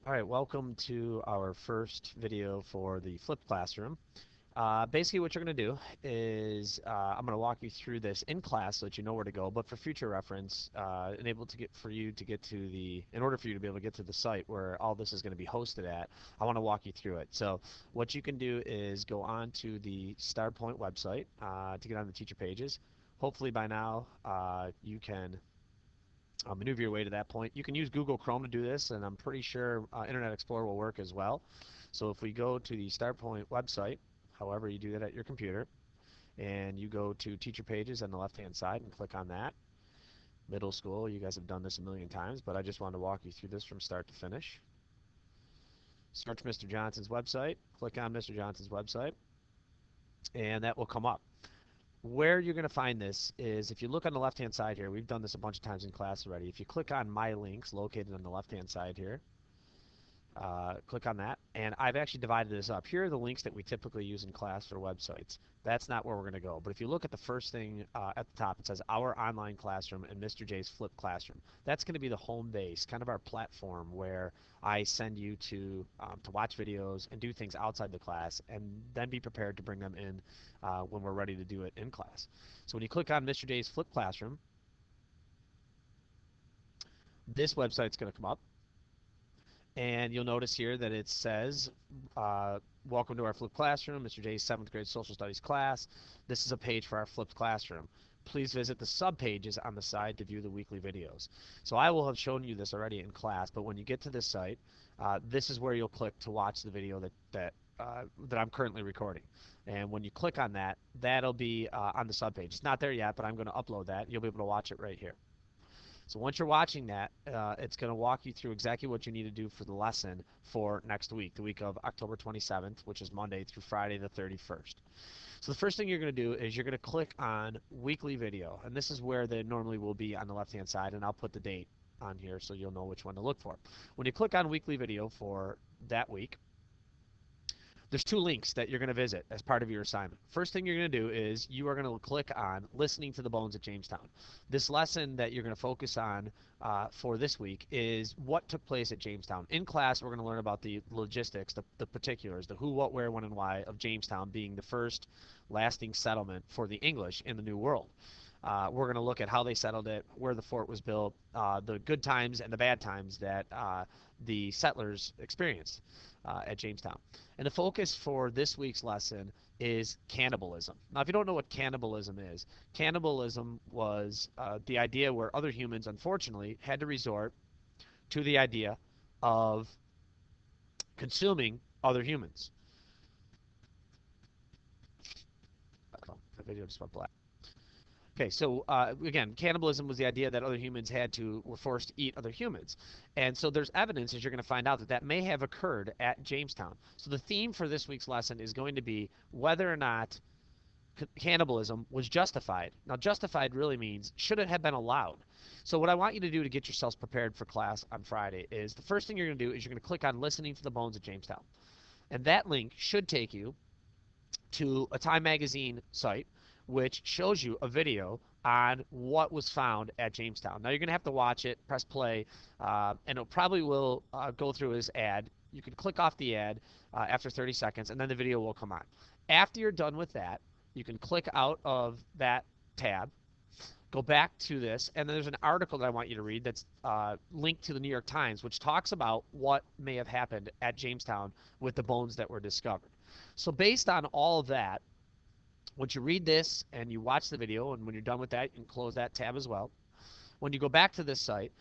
All right, welcome to our first video for the flipped classroom. Basically what you're going to do is I'm going to walk you through this in class so that you know where to go, but for future reference, in order for you to be able to get to the site where all this is going to be hosted at, I want to walk you through it. So what you can do is go on to the StarPoint website to get on the teacher pages. Hopefully by now you can maneuver your way to that point. You can use Google Chrome to do this, and I'm pretty sure Internet Explorer will work as well. So if we go to the StarPoint website, however you do that at your computer, and you go to Teacher Pages on the left-hand side and click on that. Middle school, you guys have done this a million times, but I just wanted to walk you through this from start to finish. Search Mr. Johnson's website, click on Mr. Johnson's website, and that will come up. Where you're going to find this is if you look on the left-hand side here, we've done this a bunch of times in class already. If you click on My Links, located on the left-hand side here, click on that, and I've actually divided this up. Here are the links that we typically use in class for websites. That's not where we're going to go. But if you look at the first thing at the top, it says Our Online Classroom and Mr. J's Flipped Classroom. That's going to be the home base, kind of our platform where I send you to watch videos and do things outside the class, and then be prepared to bring them in when we're ready to do it in class. So when you click on Mr. J's Flipped Classroom, this website's going to come up. And you'll notice here that it says, welcome to our flipped classroom, Mr. J's 7th grade social studies class. This is a page for our flipped classroom. Please visit the sub-pages on the side to view the weekly videos. So I will have shown you this already in class, but when you get to this site, this is where you'll click to watch the video that I'm currently recording. And when you click on that, that'll be on the sub-page. It's not there yet, but I'm going to upload that. You'll be able to watch it right here. So once you're watching that, it's going to walk you through exactly what you need to do for the lesson for next week, the week of October 27th, which is Monday through Friday the 31st. So the first thing you're going to do is you're going to click on weekly video, and this is where they normally will be on the left-hand side, and I'll put the date on here so you'll know which one to look for. When you click on weekly video for that week, there's two links that you're going to visit as part of your assignment. First thing you're going to do is you are going to click on Listening to the Bones at Jamestown. This lesson that you're going to focus on for this week is what took place at Jamestown. In class, we're going to learn about the logistics, the particulars, the who, what, where, when, and why of Jamestown being the first lasting settlement for the English in the New World. We're going to look at how they settled it, where the fort was built, the good times and the bad times that the settlers experienced at Jamestown. And the focus for this week's lesson is cannibalism. Now, if you don't know what cannibalism was the idea where other humans, unfortunately, had to resort to the idea of consuming other humans. The video just went black. Okay, so again, cannibalism was the idea that other humans were forced to eat other humans. And so there's evidence, as you're going to find out, that that may have occurred at Jamestown. So the theme for this week's lesson is going to be whether or not cannibalism was justified. Now, justified really means should it have been allowed? So what I want you to do to get yourselves prepared for class on Friday is the first thing you're going to do is you're going to click on Listening to the Bones at Jamestown. And that link should take you to a Time Magazine site which shows you a video on what was found at Jamestown. Now you're going to have to watch it, press play, and it probably will go through his ad. You can click off the ad after 30 seconds, and then the video will come on. After you're done with that, you can click out of that tab, go back to this, and then there's an article that I want you to read that's linked to the New York Times, which talks about what may have happened at Jamestown with the bones that were discovered. So based on all of that, once you read this and you watch the video, and when you're done with that, you can close that tab as well. When you go back to this site,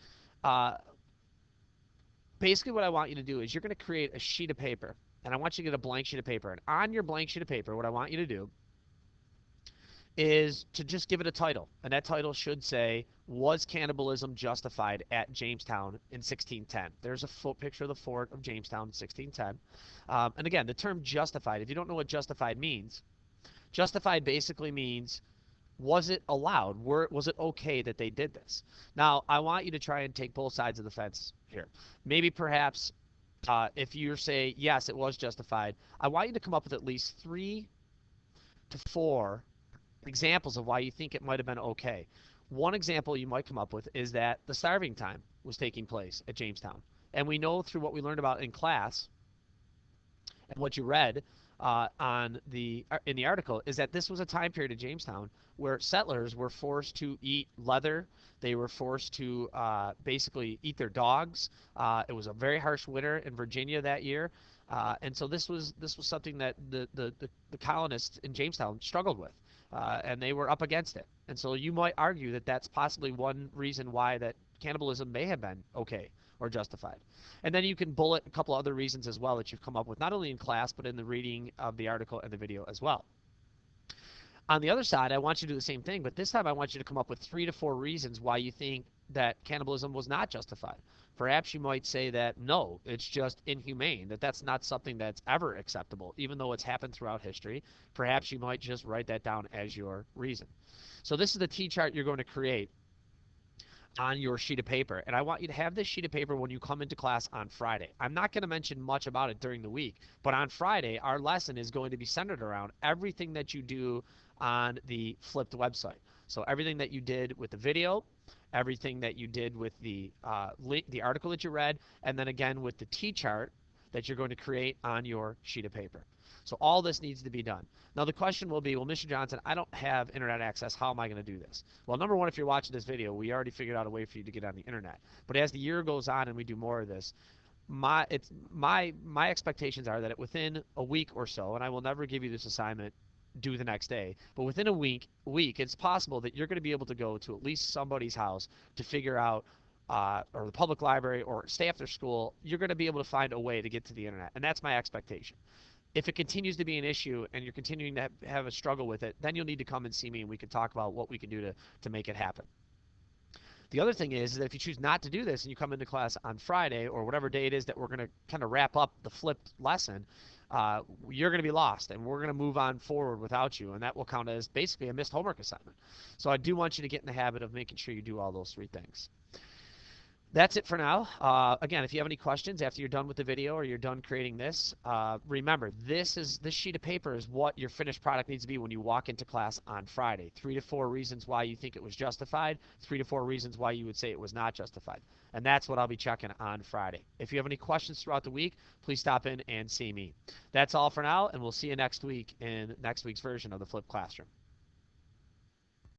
basically what I want you to do is you're going to create a sheet of paper, and I want you to get a blank sheet of paper. And on your blank sheet of paper, what I want you to do is to just give it a title. And that title should say, was cannibalism justified at Jamestown in 1610? There's a picture of the fort of Jamestown in 1610. And again, the term justified, if you don't know what justified means, justified basically means, was it allowed? Was it okay that they did this? Now, I want you to try and take both sides of the fence here. Maybe perhaps if you say, yes, it was justified, I want you to come up with at least 3 to 4 examples of why you think it might have been okay. One example you might come up with is that the starving time was taking place at Jamestown. And we know through what we learned about in class and what you read in the article is that this was a time period in Jamestown where settlers were forced to eat leather. They were forced to basically eat their dogs. It was a very harsh winter in Virginia that year, and so this was something that the colonists in Jamestown struggled with, and they were up against it. And so you might argue that that's possibly one reason why that cannibalism may have been okay or justified. And then you can bullet a couple other reasons as well that you've come up with, not only in class, but in the reading of the article and the video as well. On the other side, I want you to do the same thing, but this time I want you to come up with 3 to 4 reasons why you think that cannibalism was not justified. Perhaps you might say that no, it's just inhumane, that that's not something that's ever acceptable, even though it's happened throughout history. Perhaps you might just write that down as your reason. So this is the T-chart you're going to create on your sheet of paper. And I want you to have this sheet of paper when you come into class on Friday. I'm not going to mention much about it during the week, but on Friday, our lesson is going to be centered around everything that you do on the Flipped website. So everything that you did with the video, everything that you did with the article that you read, and then again with the T-chart that you're going to create on your sheet of paper. So all this needs to be done. Now the question will be, well, Mr. Johnson, I don't have internet access. How am I going to do this? Well, number one, if you're watching this video, we already figured out a way for you to get on the internet. But as the year goes on and we do more of this, my expectations are that within a week or so, and I will never give you this assignment due the next day, but within a week, it's possible that you're going to be able to go to at least somebody's house to figure out or the public library or stay after school, you're going to be able to find a way to get to the internet. And that's my expectation. If it continues to be an issue and you're continuing to have a struggle with it, then you'll need to come and see me and we can talk about what we can do to make it happen. The other thing is that if you choose not to do this and you come into class on Friday or whatever day it is that we're going to kind of wrap up the flipped lesson, you're going to be lost and we're going to move on forward without you, and that will count as basically a missed homework assignment. So I do want you to get in the habit of making sure you do all those 3 things. That's it for now. Again, if you have any questions after you're done with the video or you're done creating this, remember, this sheet of paper is what your finished product needs to be when you walk into class on Friday. 3 to 4 reasons why you think it was justified, 3 to 4 reasons why you would say it was not justified. And that's what I'll be checking on Friday. If you have any questions throughout the week, please stop in and see me. That's all for now, and we'll see you next week in next week's version of the Flipped Classroom.